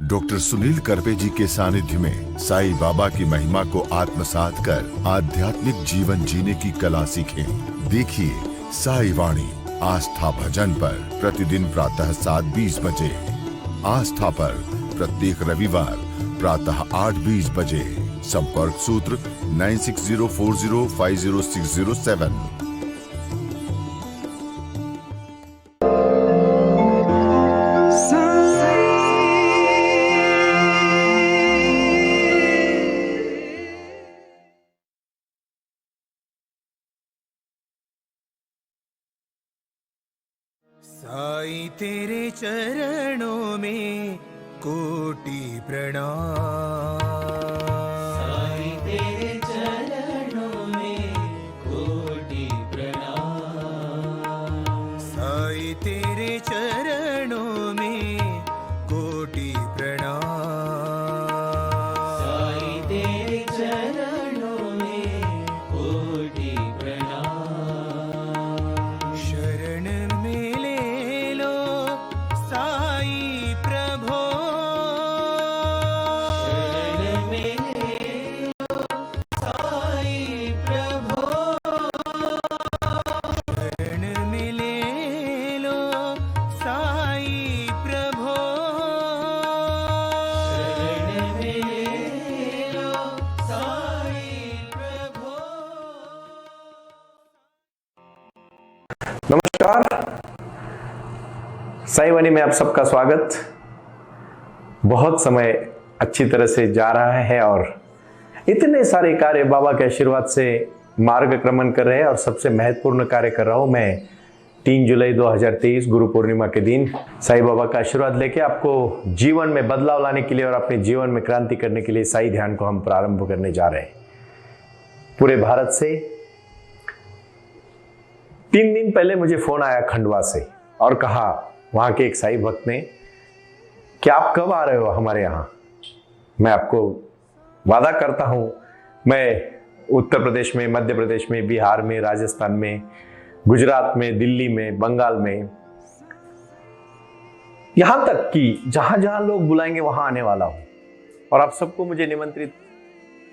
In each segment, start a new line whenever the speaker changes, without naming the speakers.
Doctor Sunil Karpe जी के सानिध्य में साईं बाबा की महिमा को आत्मसात कर आध्यात्मिक जीवन जीने की कला सीखें। देखिए साई वाणी आस्था भजन पर प्रतिदिन प्रातः 7:20 बजे। आस्था पर प्रत्येक रविवार प्रातः 8:20 बजे। संपर्क सूत्र 9604050607।
साईं तेरे चरणों में कोटि प्रणाम।
साईं तेरे चरणों में कोटि प्रणाम।
साईं तेरे चरणों में कोटि प्रणाम।
साईं तेरे चरणों में कोटि प्रणाम।
शरण में ले लो साईं प्रभो।
शरण में ले लो साईं प्रभो।
शरण में ले लो साईं प्रभो।
शरण में ले लो साईं प्रभो।
नमस्कार, साई वाणी में आप सबका स्वागत। बहुत समय अच्छी तरह से जा रहा है और इतने सारे कार्य बाबा के आशीर्वाद से मार्गक्रमण कर रहे हैं और सबसे महत्वपूर्ण कार्य कर रहा हूं मैं 3 जुलाई 2023 गुरु पूर्णिमा के दिन साईं बाबा का आशीर्वाद लेके आपको जीवन में बदलाव लाने के लिए और अपने जीवन में क्रांति करने के लिए साई ध्यान को हम प्रारंभ करने जा रहे हैं। पूरे भारत से 3 दिन पहले मुझे फोन आया खंडवा से और कहा वहां के एक साई भक्त ने कि आप कब आ रहे हो हमारे यहाँ। मैं आपको वादा करता हूं, मैं उत्तर प्रदेश में, मध्य प्रदेश में, बिहार में, राजस्थान में, गुजरात में, दिल्ली में, बंगाल में, यहां तक कि जहां जहां लोग बुलाएंगे वहां आने वाला हूं। और आप सबको मुझे निमंत्रित,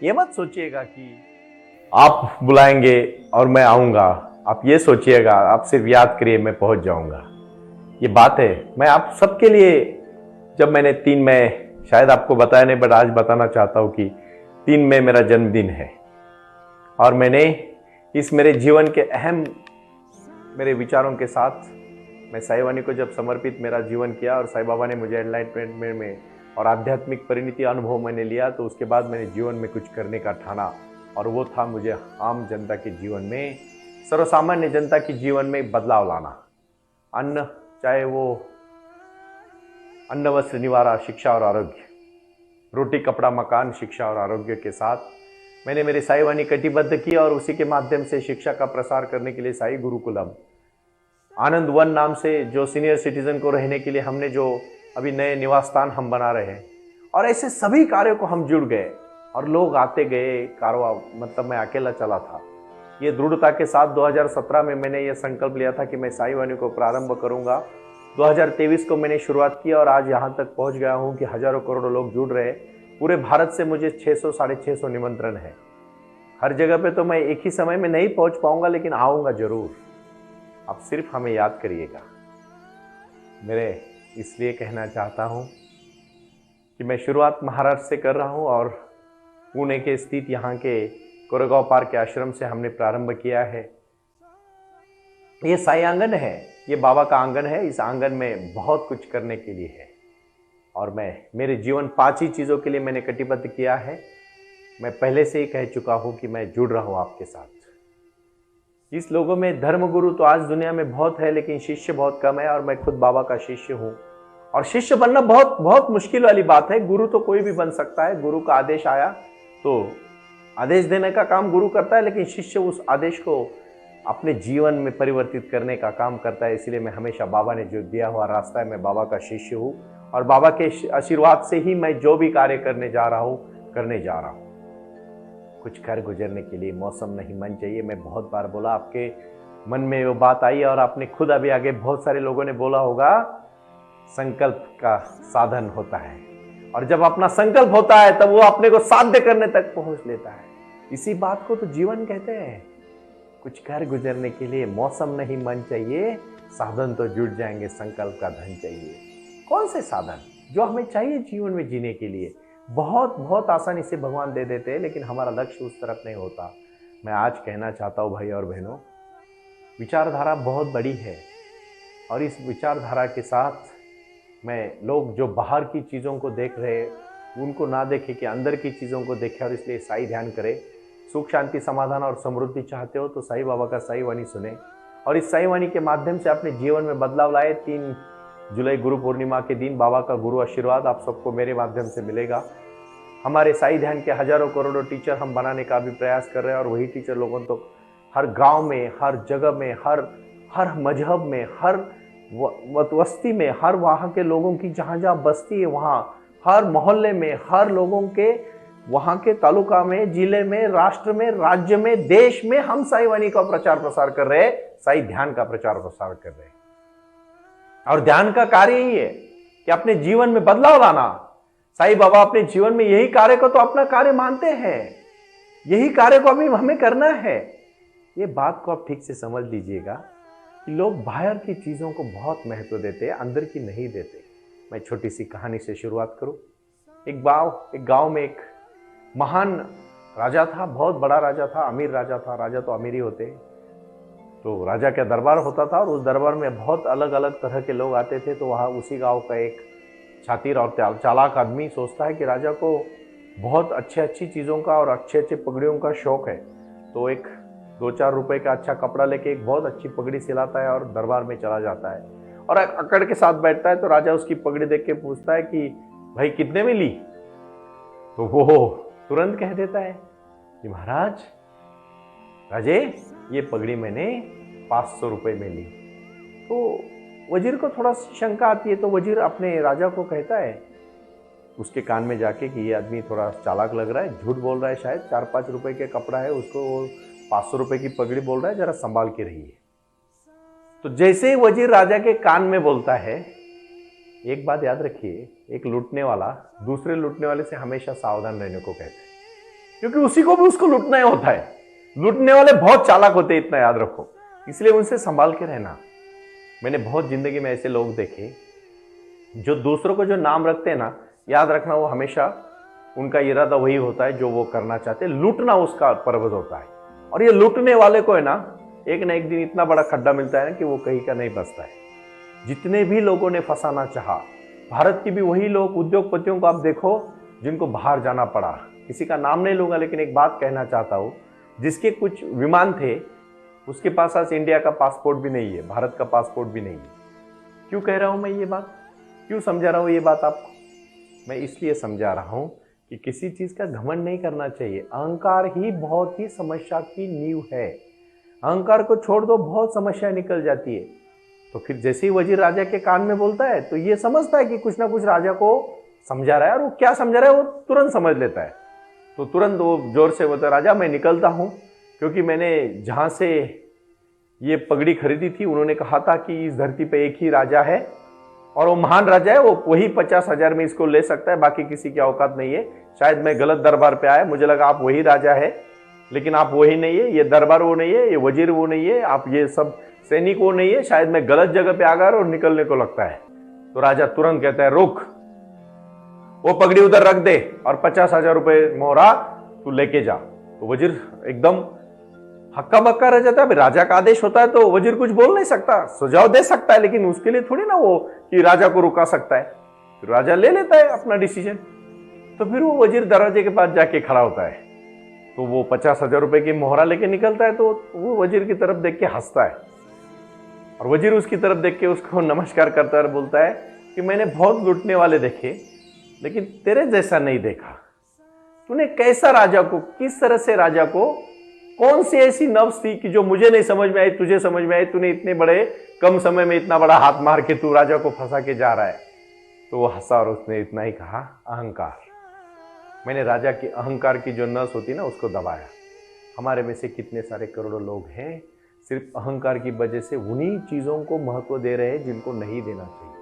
ये मत सोचिएगा कि आप बुलाएंगे और मैं आऊंगा। आप ये सोचिएगा, आप सिर्फ याद करिए मैं पहुंच जाऊंगा। ये बात है, मैं आप सबके लिए, जब मैंने 3 मई, शायद आपको बताया नहीं बट आज बताना चाहता हूं कि 3 मई मेरा जन्मदिन है और मैंने इस मेरे जीवन के अहम मेरे विचारों के साथ मैं साई वाणी को जब समर्पित मेरा जीवन किया और साईं बाबा ने मुझे एनलाइटमेंट में और आध्यात्मिक परिणति अनुभव मैंने लिया, तो उसके बाद मैंने जीवन में कुछ करने का ठाना और वो था मुझे आम जनता के जीवन में, सर्वसामान्य जनता के जीवन में बदलाव लाना। अन्न, चाहे वो अन्न, वस्त्र, निवारा, शिक्षा और आरोग्य, रोटी, कपड़ा, मकान, शिक्षा और आरोग्य के साथ मैंने मेरी साई वाणी कटिबद्ध की और उसी के माध्यम से शिक्षा का प्रसार करने के लिए साई गुरुकुलम आनंद वन नाम से जो सीनियर सिटीजन को रहने के लिए हमने जो अभी नए निवास स्थान हम बना रहे हैं, और ऐसे सभी कार्यों को हम जुड़ गए और लोग आते गए। कारवा मतलब मैं अकेला चला था। ये दृढ़ता के साथ 2017 में मैंने ये संकल्प लिया था कि मैं साई वाणी को प्रारंभ करूंगा। 2023 को मैंने शुरुआत की और आज यहाँ तक पहुँच गया हूँ कि हजारों करोड़ों लोग जुड़ रहे। पूरे भारत से मुझे 600 साढ़े 600 निमंत्रण है। हर जगह पे तो मैं एक ही समय में नहीं पहुँच पाऊंगा, लेकिन आऊँगा जरूर। आप सिर्फ हमें याद करिएगा। मेरे इसलिए कहना चाहता हूँ कि मैं शुरुआत महाराष्ट्र से कर रहा हूँ और पुणे के स्थित यहाँ के कोरेगांव पार्क के आश्रम से हमने प्रारंभ किया है। ये साई आंगन है, ये बाबा का आंगन है। इस आंगन में बहुत कुछ करने के लिए है और मैं मेरे जीवन 5 ही चीज़ों के लिए मैंने कटिबद्ध किया है। मैं पहले से ही कह चुका हूँ कि मैं जुड़ रहा हूँ आपके साथ। इस लोगों में धर्मगुरु तो आज दुनिया में बहुत है, लेकिन शिष्य बहुत कम है और मैं खुद बाबा का शिष्य हूँ। और शिष्य बनना बहुत बहुत मुश्किल वाली बात है। गुरु तो कोई भी बन सकता है। गुरु का आदेश आया तो आदेश देने का काम गुरु करता है, लेकिन शिष्य उस आदेश को अपने जीवन में परिवर्तित करने का काम करता है। इसलिए मैं हमेशा बाबा ने जो दिया हुआ रास्ता है, मैं बाबा का शिष्य हूँ और बाबा के आशीर्वाद से ही मैं जो भी कार्य करने जा रहा हूँ करने जा रहा हूँ। कुछ कर गुजरने के लिए मौसम नहीं मन चाहिए। मैं बहुत बार बोला, आपके मन में वो बात आई और आपने खुद अभी आगे बहुत सारे लोगों ने बोला होगा, संकल्प का साधन होता है। और जब अपना संकल्प होता है तब वो अपने को साध्य करने तक पहुंच लेता है। इसी बात को तो जीवन कहते हैं। कुछ कर गुजरने के लिए मौसम नहीं मन चाहिए, साधन तो जुट जाएंगे, संकल्प का धन चाहिए। कौन से साधन जो हमें चाहिए जीवन में जीने के लिए? बहुत बहुत आसानी से भगवान दे देते हैं, लेकिन हमारा लक्ष्य उस तरफ नहीं होता। मैं आज कहना चाहता हूँ भाई और बहनों, विचारधारा बहुत बड़ी है और इस विचारधारा के साथ मैं लोग जो बाहर की चीज़ों को देख रहे हैं उनको ना देखे कि अंदर की चीज़ों को देखे, और इसलिए साई ध्यान करें। सुख शांति समाधान और समृद्धि चाहते हो तो साई बाबा का साई वाणी सुने और इस साई वाणी के माध्यम से अपने जीवन में बदलाव लाए। 3 जुलाई गुरु पूर्णिमा के दिन बाबा का गुरु आशीर्वाद आप सबको मेरे माध्यम से मिलेगा। हमारे साई ध्यान के हजारों करोड़ों टीचर हम बनाने का भी प्रयास कर रहे हैं और वही टीचर लोगों तो हर गांव में, हर जगह में, हर मजहब में, हर वस्ती में, हर वहाँ के लोगों की जहाँ जहाँ बस्ती है वहाँ, हर मोहल्ले में, हर लोगों के वहाँ के तालुका में, जिले में, राष्ट्र में, राज्य में, देश में हम साई वाणी का प्रचार प्रसार कर रहे हैं, साई ध्यान का प्रचार प्रसार कर रहे हैं। और ध्यान का कार्य ही है कि अपने जीवन में बदलाव लाना। साई बाबा अपने जीवन में यही कार्य को तो अपना कार्य मानते हैं, यही कार्य को अभी हमें करना है। ये बात को आप ठीक से समझ लीजिएगा कि लोग बाहर की चीजों को बहुत महत्व देते हैं, अंदर की नहीं देते। मैं छोटी सी कहानी से शुरुआत करूं। एक गांव में एक महान राजा था, बहुत बड़ा राजा था, अमीर राजा था। राजा तो अमीर ही होते हैं। तो राजा का दरबार होता था और उस दरबार में बहुत अलग अलग तरह के लोग आते थे। तो वहाँ उसी गांव का एक शातिर और चालाक आदमी सोचता है कि राजा को बहुत अच्छी चीज़ों का और अच्छे पगड़ियों का शौक है। तो एक 2-4 रुपए का अच्छा कपड़ा लेके एक बहुत अच्छी पगड़ी सिलाता है और दरबार में चला जाता है और अकड़ के साथ बैठता है। तो राजा उसकी पगड़ी देख के पूछता है कि भाई कितने में ली? तो वो तुरंत कह देता है कि महाराज राजे ये पगड़ी मैंने 500 रुपए में ली। तो वजीर को थोड़ा शंका आती है। तो वजीर अपने राजा को कहता है उसके कान में जाके कि ये आदमी थोड़ा चालाक लग रहा है, झूठ बोल रहा है, शायद 4-5 रुपए के कपड़ा है, उसको 500 रुपए की पगड़ी बोल रहा है, जरा संभाल के रहिए। तो जैसे ही वजीर राजा के कान में बोलता है, एक बात याद रखिए, एक लूटने वाला दूसरे लूटने वाले से हमेशा सावधान रहने को कहते हैं, क्योंकि उसी को भी उसको लूटना ही होता है। लूटने वाले बहुत चालाक होते हैं, इतना याद रखो, इसलिए उनसे संभाल के रहना। मैंने बहुत जिंदगी में ऐसे लोग देखे जो दूसरों को जो नाम रखते हैं ना, याद रखना वो हमेशा उनका इरादा वही होता है जो वो करना चाहते हैं, लूटना उसका पर्पज होता है। और ये लूटने वाले को है ना एक दिन इतना बड़ा खड्डा मिलता है ना कि वो कहीं का नहीं बचता है। जितने भी लोगों ने फंसाना चाहा, भारत की भी वही लोग, उद्योगपतियों को आप देखो जिनको बाहर जाना पड़ा। किसी का नाम नहीं लूंगा, लेकिन एक बात कहना चाहता हूँ, जिसके कुछ विमान थे उसके पास आज इंडिया का पासपोर्ट भी नहीं है, भारत का पासपोर्ट भी नहीं है। क्यों कह रहा हूं मैं ये बात, क्यों समझा रहा हूं ये बात आपको? मैं इसलिए समझा रहा हूं कि किसी चीज का घमंड नहीं करना चाहिए। अहंकार ही बहुत ही समस्या की नींव है। अहंकार को छोड़ दो, बहुत समस्या निकल जाती है। तो फिर जैसे ही वजीर राजा के कान में बोलता है तो ये समझता है कि कुछ ना कुछ राजा को समझा रहा है, और वो क्या समझा रहा है वो तुरंत समझ लेता है। तो तुरंत वो जोर से बोलता है, राजा मैं निकलता हूँ, क्योंकि मैंने जहाँ से ये पगड़ी खरीदी थी उन्होंने कहा था कि इस धरती पे एक ही राजा है और वो महान राजा है, वो वही 50,000 में इसको ले सकता है, बाकी किसी की औकात नहीं है। शायद मैं गलत दरबार पे आया, मुझे लगा आप वही राजा है, लेकिन आप वही नहीं है, ये दरबार वो नहीं है, ये वजीर वो नहीं है, आप ये सब सैनिक वो नहीं है, शायद मैं गलत जगह पे आ गया और निकलने को लगता है। तो राजा तुरंत कहता है रुक, वो पगड़ी उधर रख दे और 50,000 रुपए मोहरा तू लेके जा। तो वजीर एकदम हक्का बक्का रह जाता है। राजा का आदेश होता है तो वजीर कुछ बोल नहीं सकता, सुझाव दे सकता है, लेकिन उसके लिए थोड़ी ना वो कि राजा को रुका सकता है। तो राजा ले लेता है अपना डिसीजन। तो फिर वो वजीर दरवाजे के पास जाके खड़ा होता है, तो वो 50,000 रुपए की मोहरा लेके निकलता है। तो वो वजीर की तरफ देख के हंसता है और वजीर उसकी तरफ देख के उसको नमस्कार करता है और बोलता है कि मैंने बहुत लूटने वाले देखे, लेकिन तेरे जैसा नहीं देखा। तूने कैसा राजा को, किस तरह से राजा को, कौन सी ऐसी नफ्स थी कि जो मुझे नहीं समझ में आई, तुझे समझ में आई, तूने इतने बड़े कम समय में इतना बड़ा हाथ मार के तू राजा को फंसा के जा रहा है। तो वो हंसा और उसने इतना ही कहा, अहंकार। मैंने राजा की अहंकार की जो नस होती ना उसको दबाया। हमारे में से कितने सारे करोड़ों लोग हैं सिर्फ अहंकार की वजह से उन्हीं चीजों को महत्व दे रहे हैं जिनको नहीं देना चाहिए।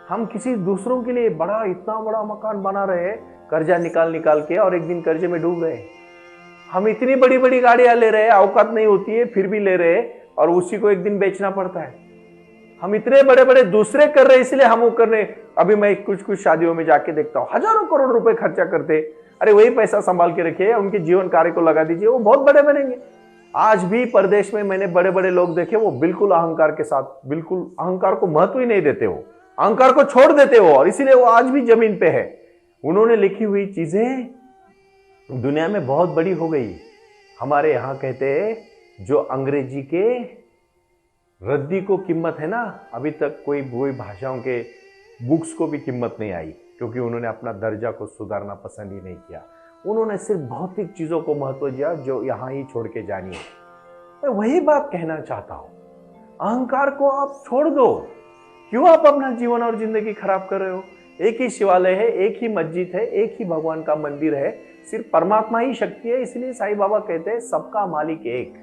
हम किसी दूसरों के लिए बड़ा इतना बड़ा मकान बना रहे हैं कर्जा निकाल निकाल के, और एक दिन कर्जे में डूब गए। हम इतनी बड़ी बड़ी गाड़ियां ले रहे हैं, औकात नहीं होती है फिर भी ले रहे हैं, और उसी को एक दिन बेचना पड़ता है। हम इतने बड़े बड़े दूसरे कर रहे हैं इसलिए हम वो कर रहे। अभी मैं कुछ कुछ शादियों में जाके देखता हूं, हजारों करोड़ रुपए खर्चा करते। अरे वही पैसा संभाल के रखिए, उनके जीवन कार्य को लगा दीजिए, वो बहुत बड़े बनेंगे। आज भी परदेश में मैंने बड़े बड़े लोग देखे, वो बिल्कुल अहंकार के साथ, बिल्कुल अहंकार को महत्व ही नहीं देते हो, अहंकार को छोड़ देते हो, और इसीलिए वो आज भी जमीन पे है। उन्होंने लिखी हुई चीजें दुनिया में बहुत बड़ी हो गई। हमारे यहां कहते हैं जो अंग्रेजी के रद्दी को कीमत है ना, अभी तक कोई भाषाओं के बुक्स को भी कीमत नहीं आई, क्योंकि उन्होंने अपना दर्जा को सुधारना पसंद ही नहीं किया। उन्होंने सिर्फ भौतिक चीजों को महत्व दिया जो यहां ही छोड़ के जानी है। मैं वही बात कहना चाहता हूं, अहंकार को आप छोड़ दो। क्यों आप अपना जीवन और जिंदगी खराब कर रहे हो? एक ही शिवालय है, एक ही मस्जिद है, एक ही भगवान का मंदिर है, सिर्फ परमात्मा ही शक्ति है। इसलिए साईं बाबा कहते हैं सबका मालिक एक।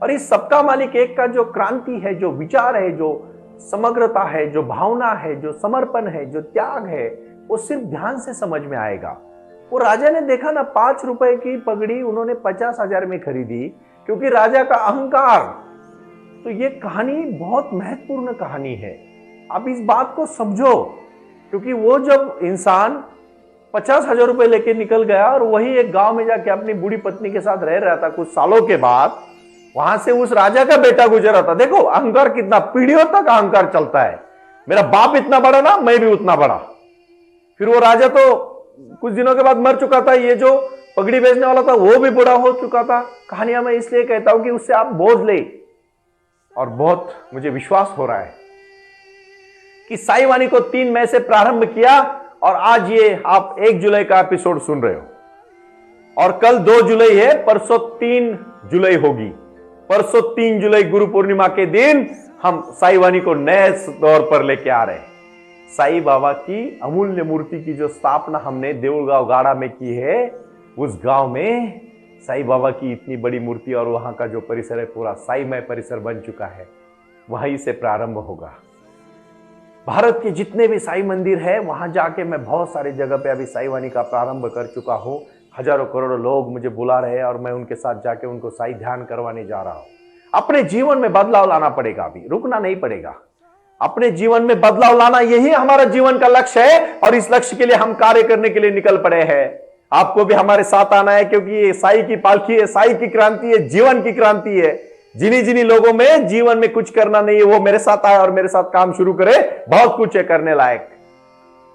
और इस सबका मालिक एक का जो क्रांति है, जो विचार है, जो समग्रता है, जो भावना है, जो समर्पण है, जो त्याग है, वो सिर्फ ध्यान से समझ में आएगा। वो राजा ने देखा ना, 5 रुपए की पगड़ी उन्होंने 50,000 में खरीदी, क्योंकि राजा का अहंकार। तो ये कहानी बहुत महत्वपूर्ण कहानी है, आप इस बात को समझो। क्योंकि वो जब इंसान 50,000 रुपए लेके निकल गया और वही एक गांव में जाके अपनी बूढ़ी पत्नी के साथ रह रहा था, कुछ सालों के बाद वहां से उस राजा का बेटा गुजरा था। देखो अहंकार कितना, पीढ़ियों तक अहंकार चलता है। मेरा बाप इतना बड़ा ना, मैं भी उतना बड़ा। फिर वो राजा तो कुछ दिनों के बाद मर चुका था, ये जो पगड़ी बेचने वाला था वो भी बूढ़ा हो चुका था। कहानियां मैं इसलिए कहता हूं कि उससे आप बोझ ले। और बहुत मुझे विश्वास हो रहा है कि साई वाणी को 3 मई से प्रारंभ किया, और आज ये आप 1 जुलाई का एपिसोड सुन रहे हो, और कल 2 जुलाई है, परसों 3 जुलाई होगी। परसों 3 जुलाई गुरु पूर्णिमा के दिन हम साई वाणी को नए दौर पर लेके आ रहे हैं। साई बाबा की अमूल्य मूर्ति की जो स्थापना हमने देऊलगांव गाड़ा में की है, उस गांव में साई बाबा की इतनी बड़ी मूर्ति और वहां का जो परिसर है पूरा साईमय परिसर बन चुका है, वहीं से प्रारंभ होगा। भारत के जितने भी साई मंदिर है वहां जाके मैं बहुत सारी जगह पे अभी साई वाणी का प्रारंभ कर चुका हूं। हजारों करोड़ों लोग मुझे बुला रहे हैं और मैं उनके साथ जाके उनको साई ध्यान करवाने जा रहा हूं। अपने जीवन में बदलाव लाना पड़ेगा, अभी रुकना नहीं पड़ेगा। अपने जीवन में बदलाव लाना, यही हमारा जीवन का लक्ष्य है, और इस लक्ष्य के लिए हम कार्य करने के लिए निकल पड़े हैं। आपको भी हमारे साथ आना है, क्योंकि ये साई की पालकी है, साई की क्रांति है, जीवन की क्रांति है। जिन्हीं लोगों में जीवन में कुछ करना नहीं है वो मेरे साथ आए और मेरे साथ काम शुरू करे। बहुत कुछ है करने लायक,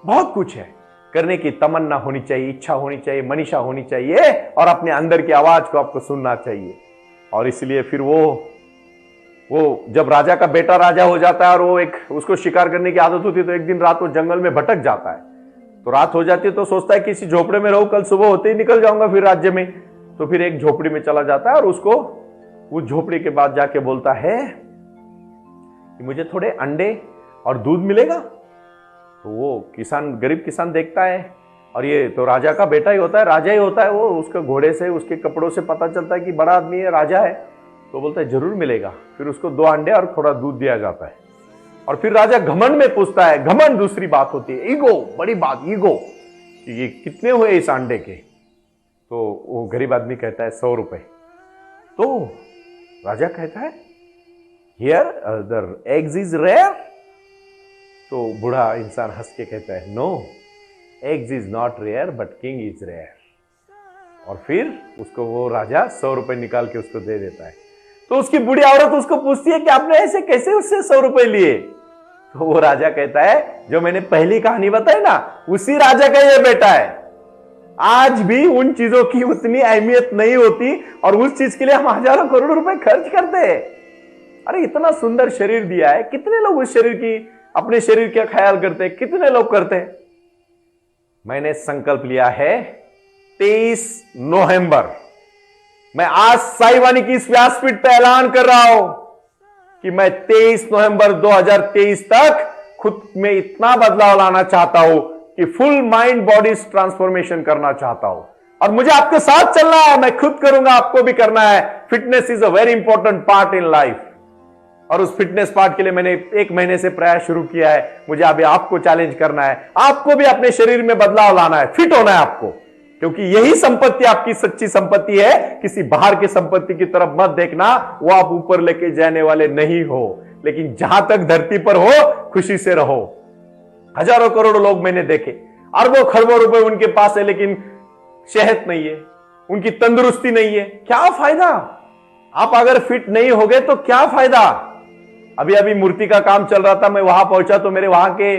बहुत कुछ है करने की तमन्ना होनी चाहिए, इच्छा होनी चाहिए, मनीषा होनी चाहिए, और अपने अंदर की आवाज को आपको सुनना चाहिए। और इसलिए फिर वो जब राजा का बेटा राजा हो जाता है और वो एक उसको शिकार करने की आदत होती है, तो एक दिन रात वो जंगल में भटक जाता है। तो रात हो जाती है तो सोचता है किसी झोपड़े में रहूं, कल सुबह होते ही निकल जाऊंगा फिर राज्य में। तो फिर एक झोपड़ी में चला जाता है और उसको उस झोपड़ी के बाद जाके बोलता है कि मुझे थोड़े अंडे और दूध मिलेगा। तो वो किसान, गरीब किसान देखता है, और ये तो राजा का बेटा ही होता है, राजा ही होता है वो। उसके घोड़े से, उसके कपड़ों से पता चलता है कि बड़ा आदमी है, राजा है। तो बोलता है जरूर मिलेगा। फिर उसको 2 अंडे और थोड़ा दूध दिया जाता है। और फिर राजा घमंड में पूछता है, घमंड दूसरी बात होती है, ईगो, बड़ी बात ईगो, ये कितने हुए इस अंडे के? तो वो गरीब आदमी कहता है 100 रुपए। तो राजा कहता है here other eggs is rare. तो बूढ़ा इंसान हंस के कहता है no, eggs is not rare but king is rare. और फिर उसको वो राजा 100 रुपए निकाल के उसको दे देता है। तो उसकी बूढ़ी औरत उसको पूछती है कि आपने ऐसे कैसे उससे 100 रुपए लिए? तो वो राजा कहता है जो मैंने पहली कहानी बताई ना, उसी राजा का ये बेटा है। आज भी उन चीजों की उतनी अहमियत नहीं होती, और उस चीज के लिए हम हजारों करोड़ रुपए खर्च करते हैं। अरे इतना सुंदर शरीर दिया है, कितने लोग उस शरीर की, अपने शरीर का ख्याल करते हैं? कितने लोग करते हैं? मैंने संकल्प लिया है 23 नवंबर, मैं आज साई वाणी की इस व्यासपीठ पर ऐलान कर रहा हूं कि मैं 23 नवंबर 2023 तक खुद में इतना बदलाव लाना चाहता हूं कि फुल माइंड बॉडी ट्रांसफॉर्मेशन करना चाहता हूं। और मुझे आपके साथ चलना है, मैं खुद करूंगा, आपको भी करना है। Fitness is a very important part in life. और उस फिटनेस पार्ट के लिए मैंने 1 महीने से प्रयास शुरू किया है। मुझे अभी आपको चैलेंज करना है, आपको भी अपने शरीर में बदलाव लाना है, फिट होना है आपको, क्योंकि यही संपत्ति आपकी सच्ची संपत्ति है। किसी बाहर की संपत्ति की तरफ मत देखना, वो आप ऊपर लेके जाने वाले नहीं हो। लेकिन जहां तक धरती पर हो, खुशी से रहो। हजारों करोड़ों लोग मैंने देखे, अरबों खरबों रुपए उनके पास है, लेकिन सेहत नहीं है, उनकी तंदुरुस्ती नहीं है। क्या फायदा? आप अगर फिट नहीं होगे तो क्या फायदा? अभी अभी मूर्ति का काम चल रहा था, मैं वहां पहुंचा तो मेरे वहां के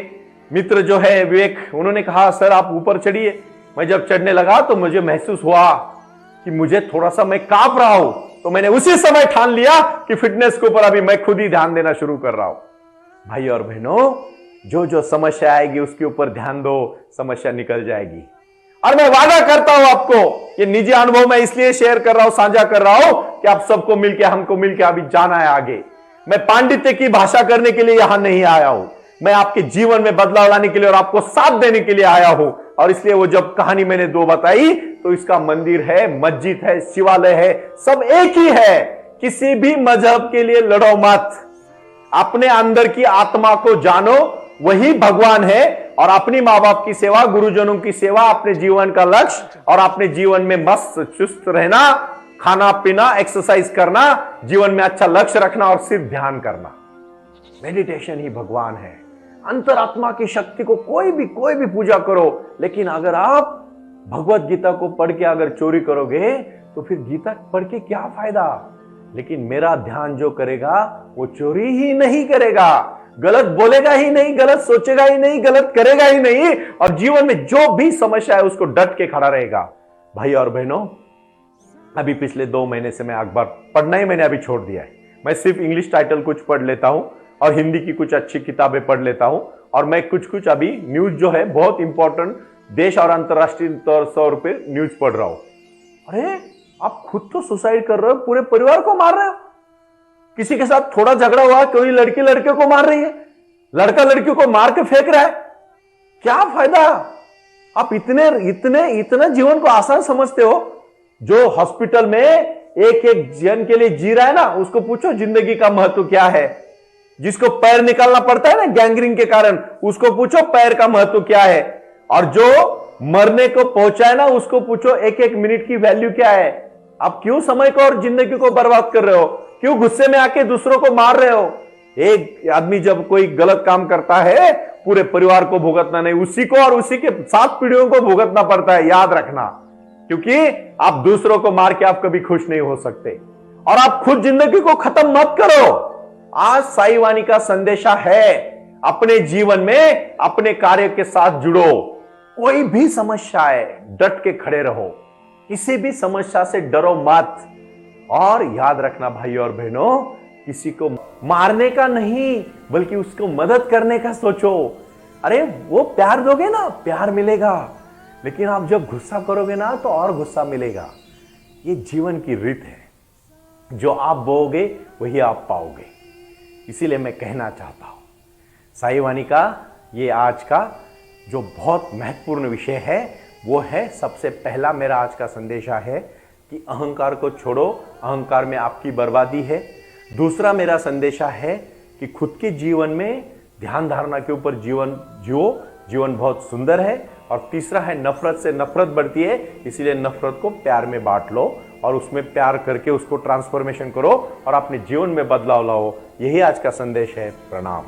मित्र जो है विवेक, उन्होंने कहा सर आप ऊपर चढ़िए। मैं जब चढ़ने लगा तो मुझे महसूस हुआ कि मुझे थोड़ा सा, मैं कांप रहा हूं। तो मैंने उसी समय ठान लिया कि फिटनेस के ऊपर अभी मैं खुद ही ध्यान देना शुरू कर रहा हूं। भाई और बहनों, जो जो समस्या आएगी उसके ऊपर ध्यान दो, समस्या निकल जाएगी। और मैं वादा करता हूं आपको, ये निजी अनुभव मैं इसलिए शेयर कर रहा हूं, साझा कर रहा हूं कि आप सबको मिलके, हमको मिलके अभी जाना है आगे। मैं पांडित्य की भाषा करने के लिए यहां नहीं आया हूं, मैं आपके जीवन में बदलाव लाने के लिए और आपको साथ देने के लिए आया हूं। और इसलिए वो जब कहानी मैंने 2 बताई, तो इसका मंदिर है, मस्जिद है, शिवालय है, सब एक ही है। किसी भी मजहब के लिए लड़ो मत, अपने अंदर की आत्मा को जानो, वही भगवान है। और अपनी मां बाप की सेवा, गुरुजनों की सेवा अपने जीवन का लक्ष्य, और अपने जीवन में मस्त चुस्त रहना, खाना पीना, एक्सरसाइज करना, जीवन में अच्छा लक्ष्य रखना और सिर्फ ध्यान करना। मेडिटेशन ही भगवान है। अंतरात्मा की शक्ति को कोई भी पूजा करो, लेकिन अगर आप भगवत गीता को पढ़ के अगर चोरी करोगे तो फिर गीता पढ़ के क्या फायदा? लेकिन मेरा ध्यान जो करेगा वो चोरी ही नहीं करेगा, गलत बोलेगा ही नहीं, गलत सोचेगा ही नहीं, गलत करेगा ही नहीं, और जीवन में जो भी समस्या है उसको डट के खड़ा रहेगा। भाई और बहनों, अभी पिछले 2 महीने से मैं अखबार पढ़ना ही मैंने अभी छोड़ दिया है। मैं सिर्फ इंग्लिश टाइटल कुछ पढ़ लेता हूं और हिंदी की कुछ अच्छी किताबें पढ़ लेता हूं, और मैं कुछ अभी न्यूज जो है बहुत इंपॉर्टेंट देश और अंतरराष्ट्रीय तौर पे न्यूज पढ़ रहा हूं। अरे आप खुद तो सुसाइड कर रहे हो, पूरे परिवार को मार रहे हो। किसी के साथ थोड़ा झगड़ा हुआ, कोई लड़की लड़के को मार रही है, लड़का लड़की को मार के फेंक रहा है, क्या फायदा? आप इतना जीवन को आसान समझते हो। जो हॉस्पिटल में एक एक जन के लिए जी रहा है ना, उसको पूछो जिंदगी का महत्व क्या है। जिसको पैर निकालना पड़ता है ना गैंग्रीन के कारण, उसको पूछो पैर का महत्व क्या है। और जो मरने को पहुंचा है ना, उसको पूछो एक एक मिनट की वैल्यू क्या है। आप क्यों समय को और जिंदगी को बर्बाद कर रहे हो? क्यों गुस्से में आके दूसरों को मार रहे हो? एक आदमी जब कोई गलत काम करता है, पूरे परिवार को भुगतना नहीं, उसी को और उसी के 7 पीढ़ियों को भुगतना पड़ता है, याद रखना। क्योंकि आप दूसरों को मार के आप कभी खुश नहीं हो सकते, और आप खुद जिंदगी को खत्म मत करो। आज साई वाणी का संदेशा है, अपने जीवन में अपने कार्य के साथ जुड़ो। कोई भी समस्या है, डट के खड़े रहो, किसी भी समस्या से डरो मत। और याद रखना भाई और बहनों, किसी को मारने का नहीं, बल्कि उसको मदद करने का सोचो। अरे वो प्यार दोगे ना, प्यार मिलेगा, लेकिन आप जब गुस्सा करोगे ना तो और गुस्सा मिलेगा। ये जीवन की रीत है, जो आप बोओगे वही आप पाओगे। इसीलिए मैं कहना चाहता हूं, साई वाणी का ये आज का जो बहुत महत्वपूर्ण विषय है वो है, सबसे पहला मेरा आज का संदेशा है कि अहंकार को छोड़ो, अहंकार में आपकी बर्बादी है। दूसरा मेरा संदेशा है कि खुद के जीवन में ध्यान धारणा के ऊपर जीवन जियो, जीवन बहुत सुंदर है। और तीसरा है, नफरत से नफरत बढ़ती है, इसीलिए नफरत को प्यार में बांट लो और उसमें प्यार करके उसको ट्रांसफॉर्मेशन करो और अपने जीवन में बदलाव लाओ। यही आज का संदेश है। प्रणाम।